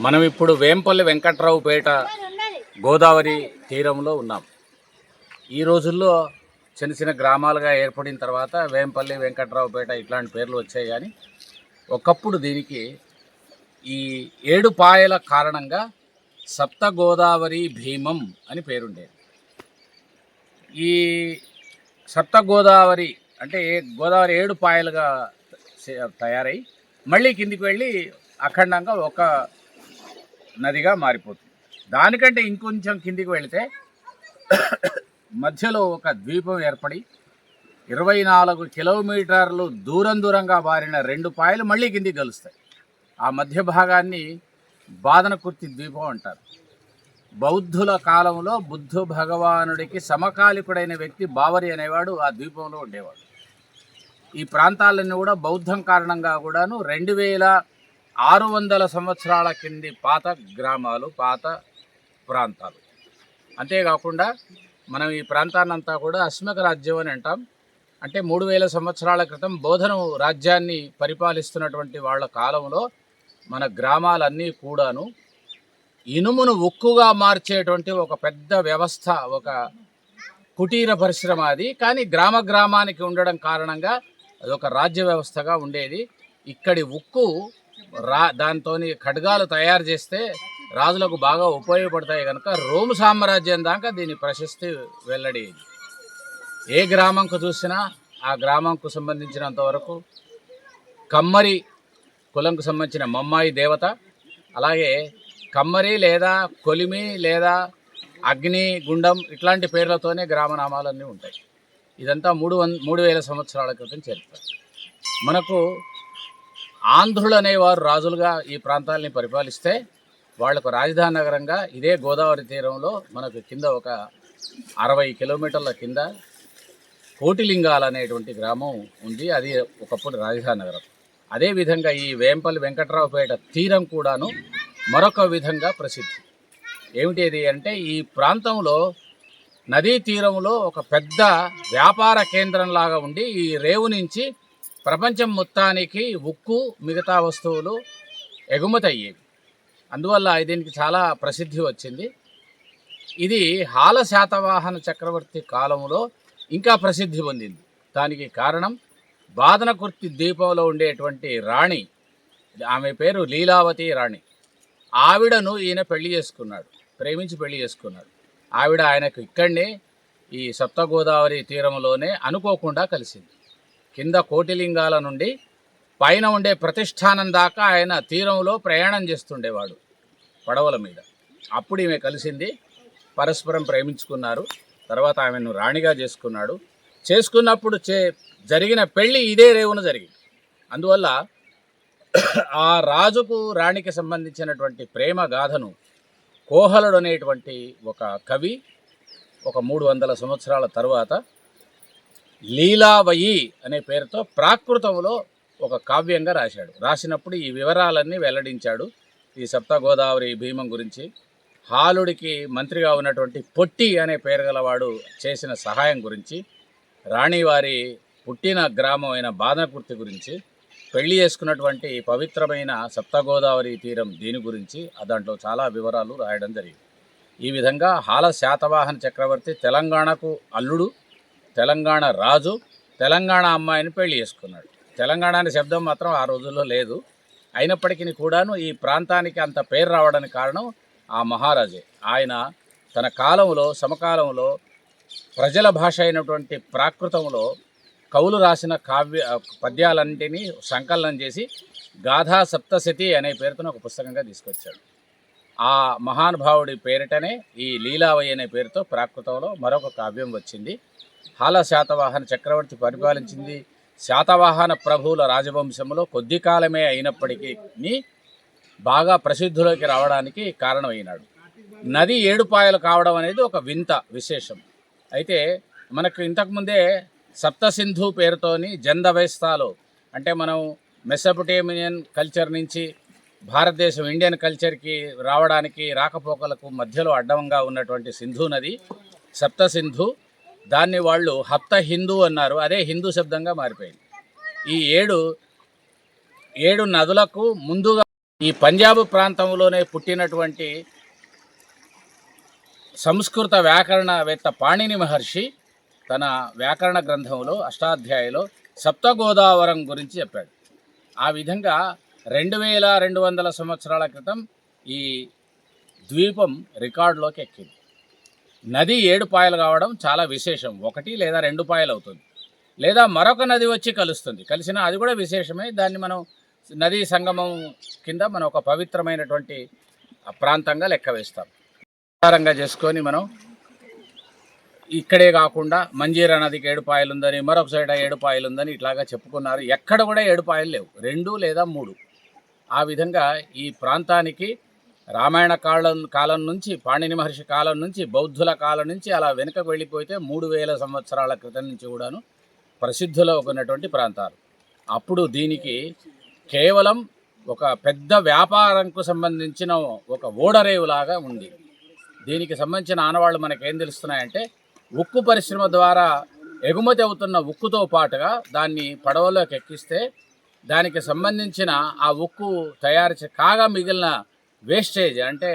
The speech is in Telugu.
మనం ఇప్పుడు వేంపల్లి వెంకట్రావుపేట గోదావరి తీరంలో ఉన్నాం. ఈ రోజుల్లో చిన్న చిన్న గ్రామాలుగా ఏర్పడిన తర్వాత వేంపల్లి వెంకట్రావుపేట ఇట్లాంటి పేర్లు వచ్చాయి. కానీ ఒకప్పుడు దీనికి ఈ ఏడుపాయల కారణంగా సప్త గోదావరి భీమం అని పేరుండేది. ఈ సప్త గోదావరి అంటే గోదావరి ఏడు పాయలుగా తయారై మళ్ళీ కిందికి వెళ్ళి అఖండంగా ఒక నదిగా మారిపోతుంది. దానికంటే ఇంకొంచెం కిందికి వెళితే మధ్యలో ఒక ద్వీపం ఏర్పడి 24 కిలోమీటర్లు దూరంగా బారిన 2 పాయలు మళ్ళీ కిందికి కలుస్తాయి. ఆ మధ్య భాగాన్ని బాదనకుర్తి ద్వీపం అంటారు. బౌద్ధుల కాలంలో బుద్ధ భగవానుడికి సమకాలికుడైన వ్యక్తి బావరి అనేవాడు ఆ ద్వీపంలో ఉండేవాడు. ఈ ప్రాంతాలన్నీ కూడా బౌద్ధం కారణంగా కూడాను 2600 సంవత్సరాల కింది పాత గ్రామాలు, పాత ప్రాంతాలు. అంతేకాకుండా మనం ఈ ప్రాంతాన్నంతా కూడా అస్మక రాజ్యం అని అంటాం. అంటే 3000 సంవత్సరాల క్రితం బోధన రాజ్యాన్ని పరిపాలిస్తున్నటువంటి వాళ్ళ కాలంలో మన గ్రామాలన్నీ కూడాను ఇనుమును ఉక్కుగా మార్చేటువంటి ఒక పెద్ద వ్యవస్థ, ఒక కుటీర పరిశ్రమ అది. కానీ గ్రామానికి ఉండడం కారణంగా అదొక రాజ్య వ్యవస్థగా ఉండేది. ఇక్కడి ఉక్కు దాంతో ఖడ్గాలు తయారు చేస్తే రాజులకు బాగా ఉపయోగపడతాయి కనుక రోము సామ్రాజ్యం దాకా దీని ప్రశస్తి వెల్లడేది. ఏ గ్రామంకు చూసినా ఆ గ్రామంకు సంబంధించినంత వరకు కమ్మరి కులంకు సంబంధించిన మమ్మాయి దేవత, అలాగే కమ్మరి లేదా కొలిమి లేదా అగ్ని గుండం ఇట్లాంటి పేర్లతోనే గ్రామనామాలన్నీ ఉంటాయి. ఇదంతా 3000 సంవత్సరాల క్రితం చరిత్ర. మనకు ఆంధ్రులు అనేవారు రాజులుగా ఈ ప్రాంతాలని పరిపాలిస్తే వాళ్లకు రాజధాని నగరంగా ఇదే గోదావరి తీరంలో మనకు కింద ఒక 60 కిలోమీటర్ల కింద కోటిలింగాలు అనేటువంటి గ్రామం ఉంది. అది ఒకప్పుడు రాజధాని నగరం. అదేవిధంగా ఈ వేంపల్లి వెంకట్రావుపేట తీరం కూడాను మరొక విధంగా ప్రసిద్ధి. ఏమిటి అంటే ఈ ప్రాంతంలో నదీ తీరంలో ఒక పెద్ద వ్యాపార కేంద్రంలాగా ఉండి ఈ రేవు నుంచి ప్రపంచం మొత్తానికి ఉక్కు మిగతా వస్తువులు ఎగుమతి అయ్యేవి. అందువల్ల దీనికి చాలా ప్రసిద్ధి వచ్చింది. ఇది హాల శాతవాహన చక్రవర్తి కాలంలో ఇంకా ప్రసిద్ధి పొందింది. దానికి కారణం బాదనకుర్తి ద్వీపంలో ఉండేటువంటి రాణి, ఆమె పేరు లీలావతి రాణి. ఆవిడను ఈయన ప్రేమించి పెళ్లి చేసుకున్నాడు. ఆవిడ ఆయనకు ఇక్కడనే ఈ సప్త గోదావరి తీరంలోనే అనుకోకుండా కలిసింది. కింద కోటిలింగాల నుండి పైన ఉండే ప్రతిష్టానం దాకా ఆయన తీరంలో ప్రయాణం చేస్తుండేవాడు పడవల మీద. అప్పుడు ఈమె కలిసింది, పరస్పరం ప్రేమించుకున్నారు. తర్వాత ఆమెను రాణిగా చేసుకున్నాడు. చేసుకున్నప్పుడు జరిగిన పెళ్ళి ఇదే రేవున జరిగింది. అందువల్ల ఆ రాజుకు రాణికి సంబంధించినటువంటి ప్రేమ గాథను కోహలుడు అనేటువంటి ఒక కవి ఒక 300 సంవత్సరాల తరువాత లీలావయి అనే పేరుతో ప్రాకృతంలో ఒక కావ్యంగా రాశాడు. రాసినప్పుడు ఈ వివరాలన్నీ వెల్లడించాడు. ఈ సప్త గోదావరి భీమం గురించి, హాలుడికి మంత్రిగా ఉన్నటువంటి పొట్టి అనే పేరు గలవాడు చేసిన సహాయం గురించి, రాణివారి పుట్టిన గ్రామం అయిన బాదనకుర్తి గురించి, పెళ్లి చేసుకున్నటువంటి పవిత్రమైన సప్త గోదావరి తీరం దీని గురించి దాంట్లో చాలా వివరాలు రాయడం జరిగింది. ఈ విధంగా హాల శాతవాహన చక్రవర్తి తెలంగాణకు అల్లుడు, తెలంగాణ రాజు, తెలంగాణ అమ్మాయిని పెళ్లి చేసుకున్నాడు. తెలంగాణ అనే శబ్దం మాత్రం ఆ రోజుల్లో లేదు. అయినప్పటికీ కూడాను ఈ ప్రాంతానికి అంత పేరు రావడానికి కారణం ఆ మహారాజే. ఆయన తన కాలంలో సమకాలంలో ప్రజల భాష అయినటువంటి ప్రాకృతంలో కవులు రాసిన పద్యాలన్నింటినీ సంకలనం చేసి గాథా సప్తశతి అనే పేరుతో ఒక పుస్తకంగా తీసుకొచ్చాడు. ఆ మహానుభావుడి పేరిటనే ఈ లీలావయ్య అనే పేరుతో ప్రాకృతంలో మరొక కావ్యం వచ్చింది. హాల శాతవాహన చక్రవర్తి పరిపాలించింది శాతవాహన ప్రభువుల రాజవంశంలో కొద్ది కాలమే అయినప్పటికీ బాగా ప్రసిద్ధిలోకి రావడానికి కారణమైనాడు. నది ఏడుపాయలు కావడం అనేది ఒక వింత విశేషం. అయితే మనకు ఇంతకుముందే సప్తసింధు పేరుతోని జందవేస్తాలో, అంటే మనం మెసొపొటేమియన్ కల్చర్ నుంచి భారతదేశం ఇండియన్ కల్చర్కి రావడానికి రాకపోకలకు మధ్యలో అడ్డంగా ఉన్నటువంటి సింధు నది సప్తసింధు. దాన్ని వాళ్ళు హప్త హిందూ అన్నారు. అదే హిందూ శబ్దంగా మారిపోయింది. ఈ ఏడు నదులకు ముందుగా ఈ పంజాబ్ ప్రాంతంలోనే పుట్టినటువంటి సంస్కృత వ్యాకరణవేత్త పాణిని మహర్షి తన వ్యాకరణ గ్రంథంలో అష్టాధ్యాయిలో సప్తగోదావరం గురించి చెప్పాడు. ఆ విధంగా 2200 సంవత్సరాల క్రితం ఈ ద్వీపం రికార్డులోకి ఎక్కింది. నది 7 పాయలు కావడం చాలా విశేషం. 1 లేదా 2 పాయలు అవుతుంది, లేదా మరొక నది వచ్చి కలుస్తుంది. కలిసినా అది కూడా విశేషమే. దాన్ని మనం నదీ సంగమం కింద మనం ఒక పవిత్రమైనటువంటి ప్రాంతంగా లెక్క వేస్తాం. ఆధారంగా చేసుకొని మనం ఇక్కడే కాకుండా మంజీరా నదికి 7 పాయలు ఉందని, మరొక సైడ్ 7 పాయలు ఉందని ఇట్లాగా చెప్పుకున్నారు. ఎక్కడ కూడా 7 పాయలు లేవు, 2 లేదా 3. ఆ విధంగా ఈ ప్రాంతానికి రామాయణ కాలం నుంచి, పాణిని మహర్షి కాలం నుంచి, బౌద్ధుల కాలం నుంచి అలా వెనుకకు వెళ్ళిపోతే 3000 సంవత్సరాల క్రితం నుంచి కూడాను ప్రసిద్ధిలో ఉన్నటువంటి ప్రాంతాలు. అప్పుడు దీనికి కేవలం ఒక పెద్ద వ్యాపారంకు సంబంధించిన ఒక ఓడరేవులాగా ఉంది. దీనికి సంబంధించిన ఆనవాళ్ళు మనకేం తెలుస్తున్నాయంటే, ఉక్కు పరిశ్రమ ద్వారా ఎగుమతి అవుతున్న ఉక్కుతో పాటుగా దాన్ని పడవలోకి ఎక్కిస్తే దానికి సంబంధించిన ఆ ఉక్కు తయారు కాగా మిగిలిన వేస్టేజ్, అంటే